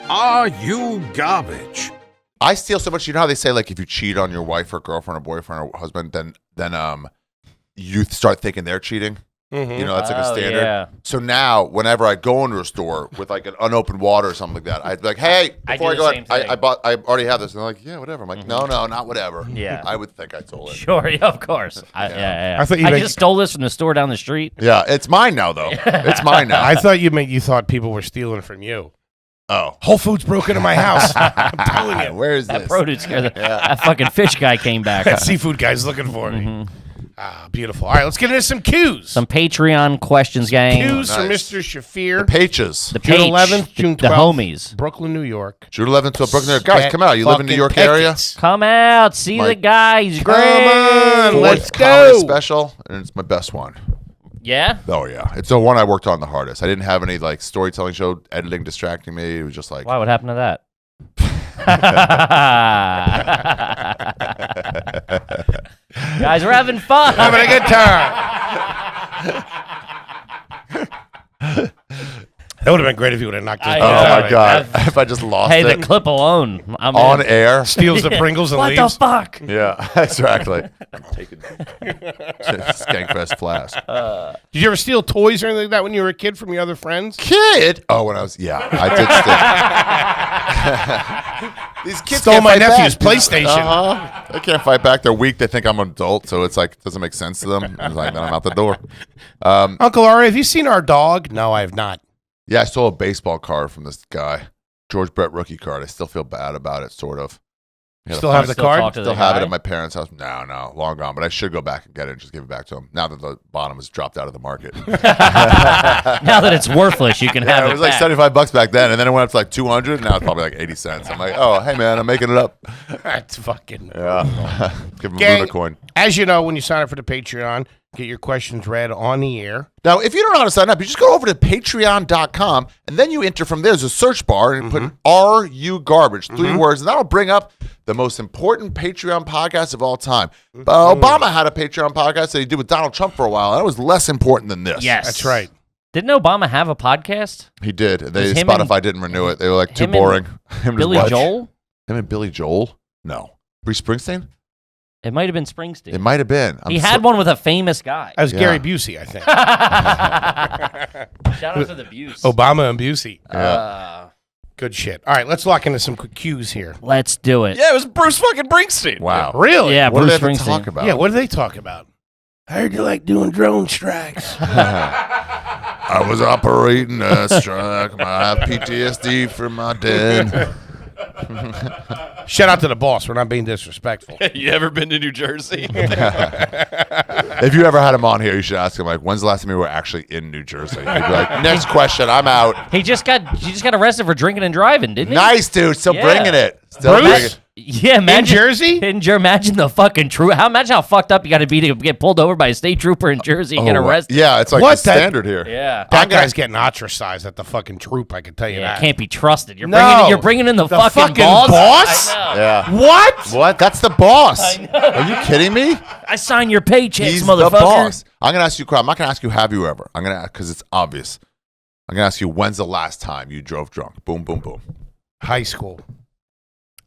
Are you garbage? I steal so much. You know how they say, like, if you cheat on your wife or girlfriend or boyfriend or husband, then you start thinking they're cheating. Mm-hmm. You know, that's like a standard. Yeah. So now, whenever I go into a store with like an unopened water or something like that, I'd be like, "Hey, before I go in, I already have this." And they're like, "Yeah, whatever." I'm like, "No, not whatever." Yeah, I would think I stole it. Sure, yeah, of course. I thought I just stole this from the store down the street. Yeah, it's mine now, though. It's mine now. I thought you thought people were stealing from you. Oh, Whole Foods broke into my house. I'm telling you. Where is that this? Produce guy? That fucking fish guy came back. That seafood guy's looking for me. Beautiful. All right, let's get into some cues. Some Patreon questions, gang. Cues from Mr. Shaffir. The pages. The June 11th, June 12th. The homies. Brooklyn, New York. June 11th to Brooklyn, New York. Guys, come out. You live in New York area? Come out. See the guy. He's great. Come on. Let's go. go. Special, and it's my best one. Yeah? Oh, yeah. It's the one I worked on the hardest. I didn't have any like storytelling show, editing distracting me. It was just like... Why? What happened to that? Guys, we're having fun. Having a good time. That would have been great if you would have knocked this out. Oh, my God. If I just lost it. Hey, the clip alone. I'm on air. Steals the Pringles and leaves. What the fuck? Yeah, exactly. I'm taking Skankfest flask. Did you ever steal toys or anything like that when you were a kid from your other friends? Kid? Oh, when I was, I did steal. These kids stole my nephew's PlayStation. They can't fight back. They're weak. They think I'm an adult, so it's like, it doesn't make sense to them. It's like, then I'm out the door. Uncle Ari, have you seen our dog? No, I have not. Yeah, I stole a baseball card from this guy. George Brett rookie card. I still feel bad about it, sort of. Still have the card? Still have it at my parents' house. No, long gone. But I should go back and get it and just give it back to him. Now that the bottom has dropped out of the market. Now that it's worthless, you can have it. It was like $75 back then, and then it went up to like $200. Now it's probably like 80 cents. I'm like, oh, hey man, I'm making it up. That's fucking. Yeah. Give him Gang, a coin. As you know, when you sign up for the Patreon, get your questions read on the air. Now, if you don't know how to sign up, you just go over to patreon.com, and then you enter from there. There's a search bar, and put Are You Garbage? 3 words, and that'll bring up the most important Patreon podcast of all time. Obama had a Patreon podcast that he did with Donald Trump for a while. That was less important than this. Yes. That's right. Didn't Obama have a podcast? He did. Spotify didn't renew it. They were like, too boring. Billy Joel? Him and Billy Joel? No. Bruce Springsteen? It might have been Springsteen. It might have been. He had one with a famous guy. That was Gary Busey, I think. Shout out to the Buse. Obama and Busey. Yeah. Good shit. All right, let's lock into some quick cues here. Let's do it. Yeah, it was Bruce fucking Springsteen. Wow. Really? Yeah, what Bruce do they Springsteen. talk about? Yeah, what do they talk about? I heard you like doing drone strikes. I was operating a strike. I have PTSD from my dad. Shout out to the boss. We're not being disrespectful. You ever been to New Jersey? If you ever had him on here, you should ask him, like, when's the last time you were actually in New Jersey? He'd be like, next question, I'm out. He just got arrested for drinking and driving, didn't he? Nice, dude. Still bringing it. Bruce? Yeah, imagine, in Jersey? Imagine the fucking imagine how fucked up you got to be to get pulled over by a state trooper in Jersey and get arrested. Yeah, it's like the standard here. Yeah, that guy's getting ostracized at the fucking troop. I can tell you that. Can't be trusted. You're bringing in the fucking boss. I know. Yeah. What? That's the boss. Are you kidding me? I sign your paychecks, He's motherfucker. the boss. I'm gonna ask you. I'm not gonna ask you. Have you ever? I'm gonna ask because it's obvious. I'm gonna ask you. When's the last time you drove drunk? Boom, boom, boom. High school.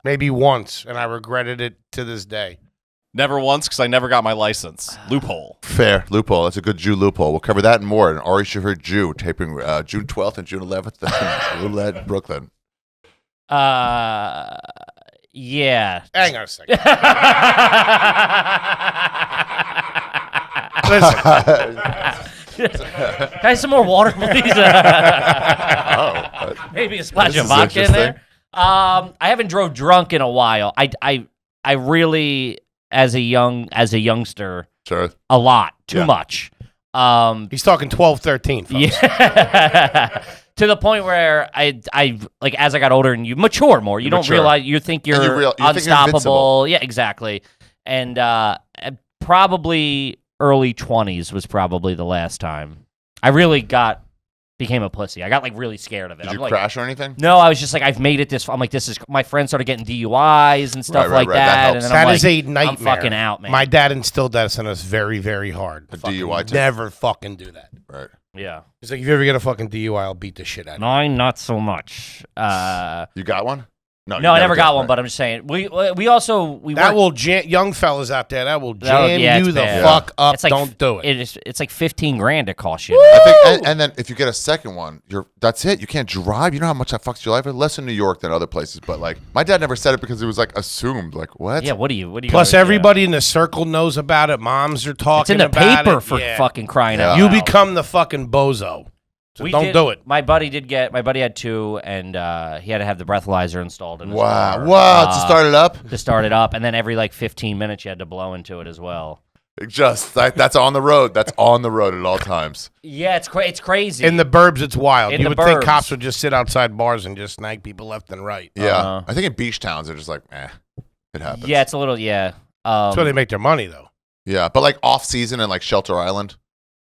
Maybe once, and I regretted it to this day. Never once, because I never got my license. Loophole. Fair. Loophole. That's a good Jew loophole. We'll cover that and more in Ari Shaffir Jew, taping June 12th and June 11th in Roulette, Brooklyn. Yeah. Hang on a second. Listen. Can I have some more water, please? Maybe a splash of vodka in there. I haven't drove drunk in a while. I really, as a youngster, sure, a lot, too much. He's talking 12, 13, folks. Yeah. To the point where I like as I got older and you mature more, you don't realize you think you're unstoppable. Yeah, exactly. And probably early 20s was probably the last time I really became a pussy. I got like really scared of it. Did you crash or anything? No, I was just like, I've made it this. I'm like, this is. My friends started getting DUIs and stuff like that. And then that I'm is like, a nightmare. I'm fucking out, man. My dad instilled that in us very, very hard. A DUI too. Never fucking do that. Right. Yeah. He's like, if you ever get a fucking DUI, I'll beat the shit out of you. Mine, not so much. You got one? No, I never got one, but I'm just saying. We young fellas out there, that will jam you the fuck up. Like, don't do it. It's like $15,000 it costs you. I think, and then if you get a second one, that's it. You can't drive. You know how much that fucks your life? Less in New York than other places, but like my dad never said it because it was like assumed. Like what? Yeah, what do you? Plus, everybody in the circle knows about it. Moms are talking about it. It's in the paper for fucking crying out. You become the fucking bozo. So don't do it. My buddy had 2, and he had to have the breathalyzer installed in his car. Wow, to start it up? To start it up, and then every like 15 minutes you had to blow into it as well. That's on the road. That's on the road at all times. Yeah, it's crazy. In the burbs, it's wild. You would think cops would just sit outside bars and just snag people left and right. Yeah. I think in beach towns, they're just like, it happens. Yeah, it's a little, that's where they make their money, though. Yeah, but like off season and like Shelter Island,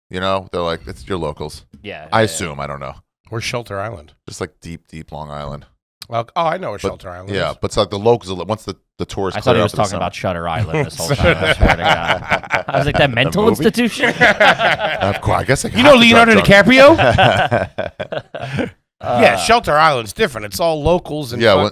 you know, they're like, it's your locals. Yeah. I assume. I don't know. Where's Shelter Island? Just like deep Long Island. Well, I know where Shelter Island is. Yeah, but it's like the locals, once the tourists I thought he was talking about Shutter Island this whole time. I swear to God. I was like, that mental institution? I guess I You know Leonardo DiCaprio? Yeah, Shelter Island's different. It's all locals and yeah.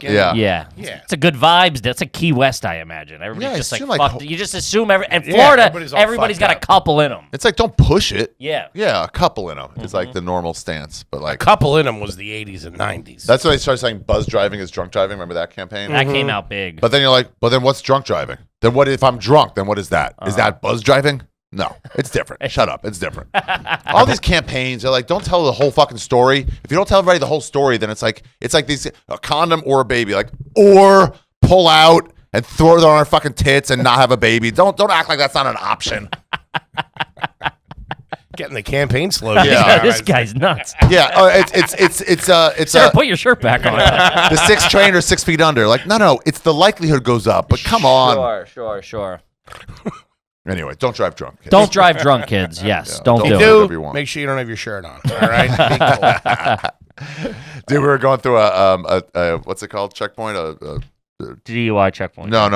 It's a good vibes. That's a Key West, I imagine. Everybody's just like fuck. You just assume and Florida, everybody's got a couple in them. It's like don't push it. Yeah, a couple in them. It's like the normal stance, but like a couple in them was the 80s and 90s. That's when they started saying buzz driving is drunk driving. Remember that campaign? That came out big. But then you're like, but then what's drunk driving? Then what if I'm drunk? Then what is that? Is that buzz driving? No, it's different. Shut up. It's different. All these campaigns are like, don't tell the whole fucking story. If you don't tell everybody the whole story, then it's like a condom or a baby, like, or pull out and throw it on our fucking tits and not have a baby. Don't act like that's not an option. Getting the campaign slogan. Yeah, this guy's nuts. Yeah, it's Sarah, put your shirt back on. The 6 trained or 6 feet under. Like, no, it's the likelihood goes up. But come on. Sure. Anyway, don't drive drunk. Kids. Don't drive drunk, kids. Yes, don't do it. Make sure you don't have your shirt on. All right. Dude, we were going through a what's it called? Checkpoint? DUI checkpoint. No.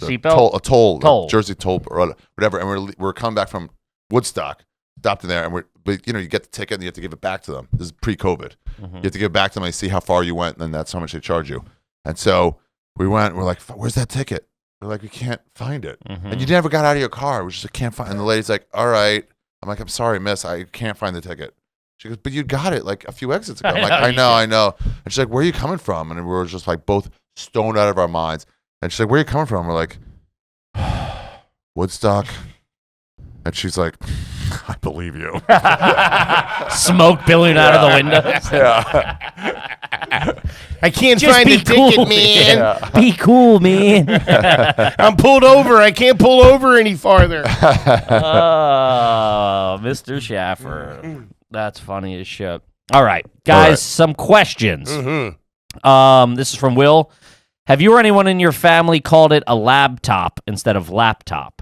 Seatbelt? A toll. Jersey toll or whatever. And we're coming back from Woodstock, stopped in there, and you get the ticket and you have to give it back to them. This is pre-COVID. You have to give it back to them. They see how far you went, and then that's how much they charge you. And so we went. We're like, "Where's that ticket?" They're like, we can't find it. And you never got out of your car. We just like, can't find. And the lady's like, all right. I'm like, I'm sorry, miss. I can't find the ticket. She goes, but you got it like a few exits ago. I'm like, I know. And she's like, where are you coming from? And we were just like both stoned out of our minds. And she's like, where are you coming from? We're like, Woodstock. And she's like, I believe you. Smoke billowing out of the windows. Yeah. I can't find the ticket, man. Yeah. Be cool, man. I'm pulled over. I can't pull over any farther. Oh, Mr. Shaffir. That's funny as shit. All right, guys, some questions. This is from Will. Have you or anyone in your family called it a laptop instead of laptop?